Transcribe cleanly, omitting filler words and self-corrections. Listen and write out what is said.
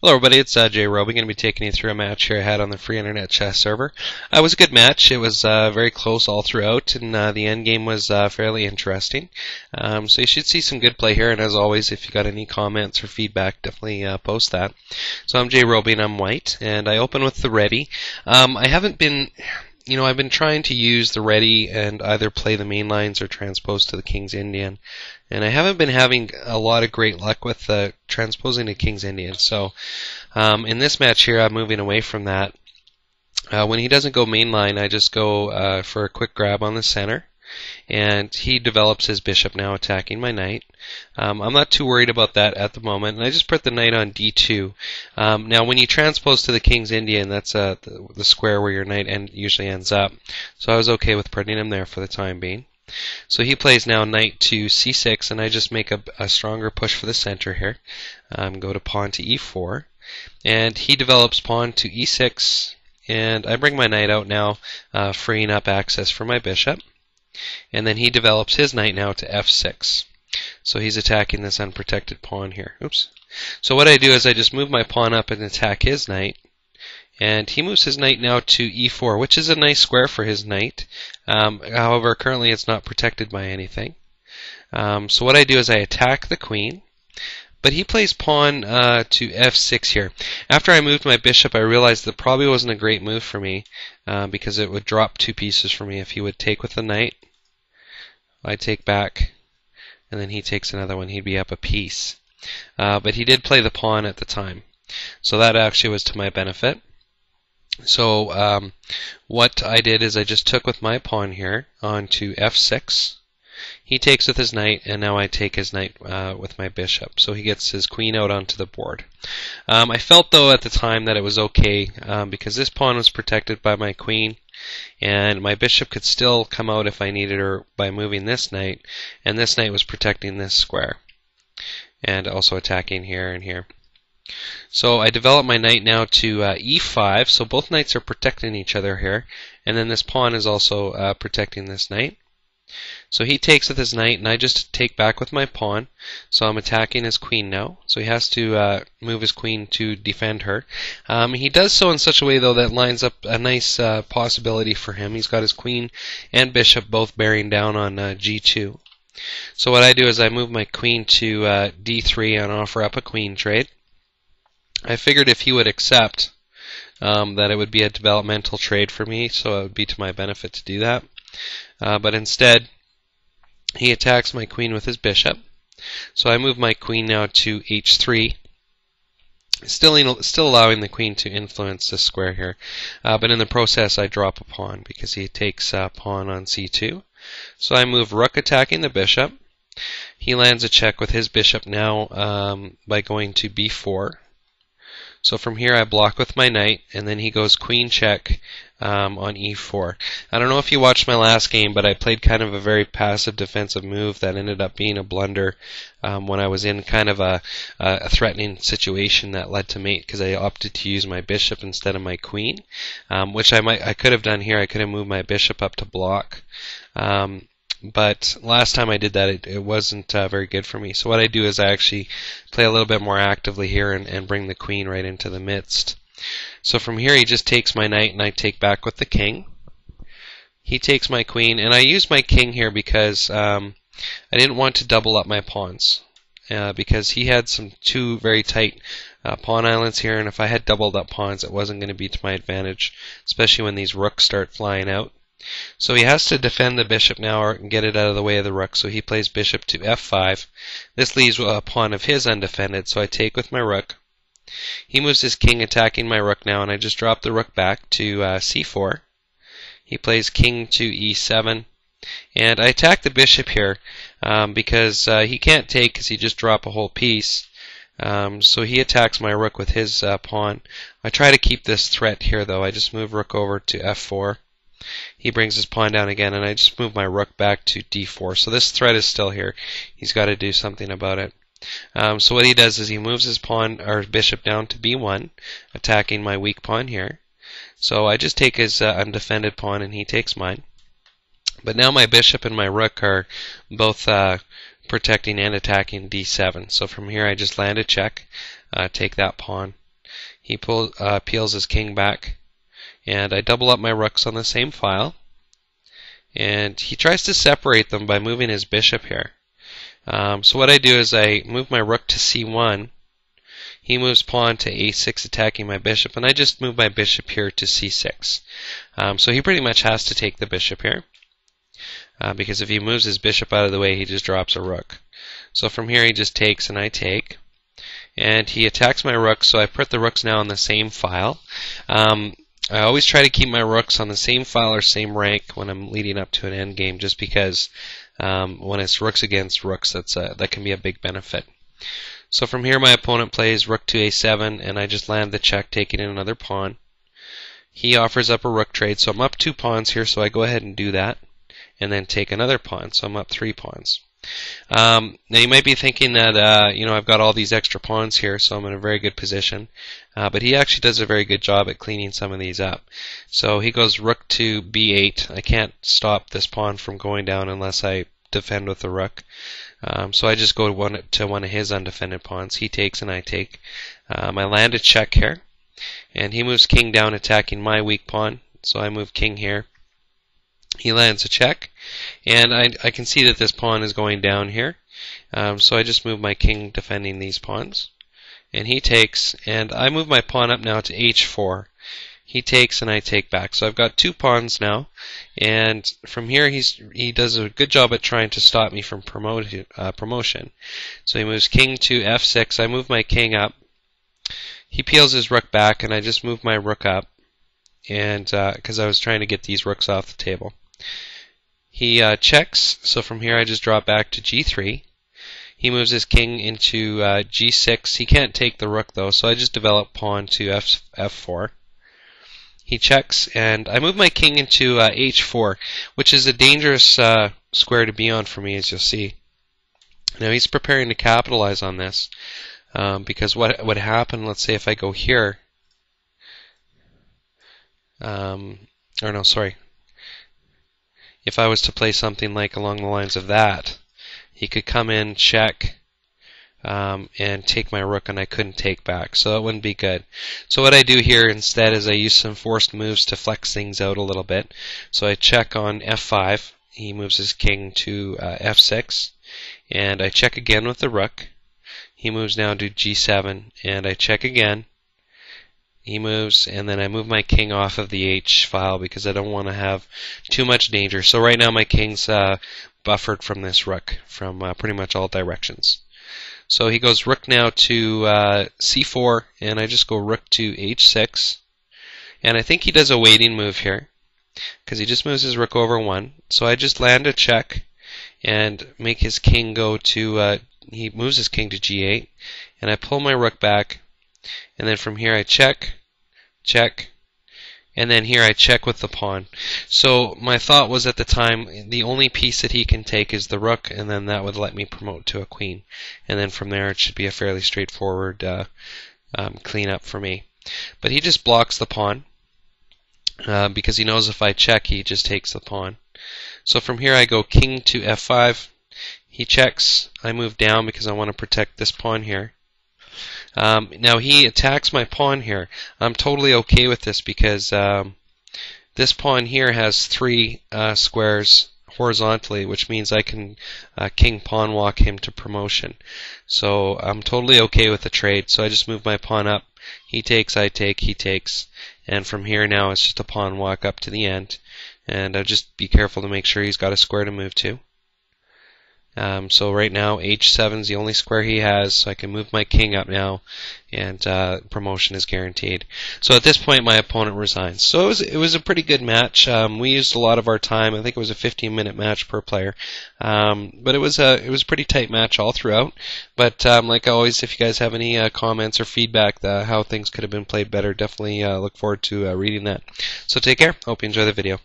Hello everybody, it's jrobi. Going to be taking you through a match here I had on the free internet chess server. It was a good match. It was very close all throughout, and the end game was fairly interesting. So you should see some good play here, and as always, if you got any comments or feedback, definitely post that. So I'm jrobi and I'm white, and I open with the ready. I haven't been... I've been trying to use the ready and either play the main lines or transpose to the King's Indian, and I haven't been having a lot of great luck with transposing to King's Indian. So in this match here, I'm moving away from that. When he doesn't go main line, I just go for a quick grab on the center, and he develops his bishop now attacking my knight. I'm not too worried about that at the moment, and I just put the knight on d2. Now when you transpose to the King's Indian, that's the square where your knight usually ends up, so I was okay with putting him there for the time being. So he plays now knight to c6, and I just make a stronger push for the center here. Go to pawn to e4, and he develops pawn to e6, and I bring my knight out now, freeing up access for my bishop. And then he develops his knight now to f6. So he's attacking this unprotected pawn here. Oops. So what I do is I just move my pawn up and attack his knight. And he moves his knight now to e4, which is a nice square for his knight. However, currently it's not protected by anything. So what I do is I attack the queen. But he plays pawn to f6 here. After I moved my bishop, I realized that probably wasn't a great move for me because it would drop two pieces for me. If he would take with the knight, I take back, and then he takes another one. He'd be up a piece. But he did play the pawn at the time, so that actually was to my benefit. So what I did is I just took with my pawn here onto f6. He takes with his knight, and now I take his knight with my bishop. So he gets his queen out onto the board. I felt, though, at the time that it was okay because this pawn was protected by my queen, and my bishop could still come out if I needed her by moving this knight, and this knight was protecting this square, and also attacking here and here. So I develop my knight now to e5, so both knights are protecting each other here, and then this pawn is also protecting this knight. So he takes with his knight, and I just take back with my pawn. So I'm attacking his queen now. So he has to move his queen to defend her. He does so in such a way, though, that lines up a nice possibility for him. He's got his queen and bishop both bearing down on g2. So what I do is I move my queen to d3 and offer up a queen trade. I figured if he would accept that it would be a developmental trade for me, so it would be to my benefit to do that. But instead, he attacks my queen with his bishop. So I move my queen now to h3, still allowing the queen to influence this square here. But in the process, I drop a pawn because he takes pawn on c2. So I move rook attacking the bishop. He lands a check with his bishop now by going to b4. So from here I block with my knight, and then he goes queen check on e4. I don't know if you watched my last game, but I played kind of a very passive defensive move that ended up being a blunder when I was in kind of a threatening situation that led to mate, because I opted to use my bishop instead of my queen, which I could have done here. I could have moved my bishop up to block. But last time I did that, it wasn't very good for me. So what I do is I actually play a little bit more actively here and bring the queen right into the midst. So from here he just takes my knight, and I take back with the king. He takes my queen, and I use my king here because I didn't want to double up my pawns because he had two very tight pawn islands here, and if I had doubled up pawns, it wasn't going to be to my advantage, especially when these rooks start flying out. So he has to defend the bishop now or get it out of the way of the rook, so he plays bishop to f5. This leaves a pawn of his undefended, so I take with my rook. He moves his king attacking my rook now, and I just drop the rook back to c4. He plays king to e7, and I attack the bishop here because he can't take because he just dropped a whole piece. So he attacks my rook with his pawn. I try to keep this threat here, though. I just move rook over to f4. He brings his pawn down again, and I just move my rook back to d4. So this threat is still here. He's got to do something about it. So what he does is he moves his pawn or bishop down to b1, attacking my weak pawn here. So I just take his undefended pawn, and he takes mine. But now my bishop and my rook are both protecting and attacking d7. So from here I just land a check, take that pawn, He peels his king back, and I double up my rooks on the same file. And he tries to separate them by moving his bishop here. So what I do is I move my rook to c1. He moves pawn to a6, attacking my bishop, and I just move my bishop here to c6. So he pretty much has to take the bishop here, because if he moves his bishop out of the way, he just drops a rook. So from here he just takes and I take. And he attacks my rooks, so I put the rooks now on the same file. I always try to keep my rooks on the same file or same rank when I'm leading up to an endgame, just because when it's rooks against rooks, that can be a big benefit. So from here my opponent plays rook to a7, and I just land the check, taking in another pawn. He offers up a rook trade, so I'm up 2 pawns here, so I go ahead and do that, and then take another pawn, so I'm up 3 pawns. Now you might be thinking that I've got all these extra pawns here, so I'm in a very good position, but he actually does a very good job at cleaning some of these up. So he goes rook to b8. I can't stop this pawn from going down unless I defend with the rook. So I just go to one of his undefended pawns. He takes and I take. I land a check here, and he moves king down, attacking my weak pawn. So I move king here. He lands a check, and I can see that this pawn is going down here. So I just move my king, defending these pawns. And he takes, and I move my pawn up now to h4. He takes and I take back. So I've got 2 pawns now, and from here he does a good job at trying to stop me from promotion. So he moves king to f6. I move my king up. He peels his rook back, and I just move my rook up, and because I was trying to get these rooks off the table. He checks, so from here I just drop back to g3. He moves his king into g6. He can't take the rook though, so I just develop pawn to f4. He checks, and I move my king into h4, which is a dangerous square to be on for me, as you'll see. Now he's preparing to capitalize on this, because what would happen, let's say if I go here, if I was to play something like along the lines of that, he could come in, check, and take my rook, and I couldn't take back, so that wouldn't be good. So what I do here instead is I use some forced moves to flex things out a little bit. So I check on f5. He moves his king to f6, and I check again with the rook. He moves now to g7, and I check again. He moves, and then I move my king off of the h file because I don't want to have too much danger. So right now my king's buffered from this rook from pretty much all directions. So he goes rook now to c4, and I just go rook to h6. And I think he does a waiting move here because he just moves his rook over 1. So I just land a check and make his king go to, he moves his king to g8, and I pull my rook back. And then from here I check, check, and then here I check with the pawn. So my thought was at the time, the only piece that he can take is the rook, and then that would let me promote to a queen. And then from there it should be a fairly straightforward cleanup for me. But he just blocks the pawn, because he knows if I check, he just takes the pawn. So from here I go king to f5. He checks. I move down because I want to protect this pawn here. Now he attacks my pawn here. I'm totally okay with this because this pawn here has 3 squares horizontally, which means I can king pawn walk him to promotion. So I'm totally okay with the trade. So I just move my pawn up. He takes, I take, he takes, and from here now it's just a pawn walk up to the end. And I'll just be careful to make sure he's got a square to move to. So right now h7 is the only square he has, so I can move my king up now, and promotion is guaranteed. So at this point my opponent resigns. So it was a pretty good match. We used a lot of our time. I think it was a 15-minute match per player, but it was a pretty tight match all throughout. But like always, if you guys have any comments or feedback how things could have been played better, definitely look forward to reading that. So take care. Hope you enjoy the video.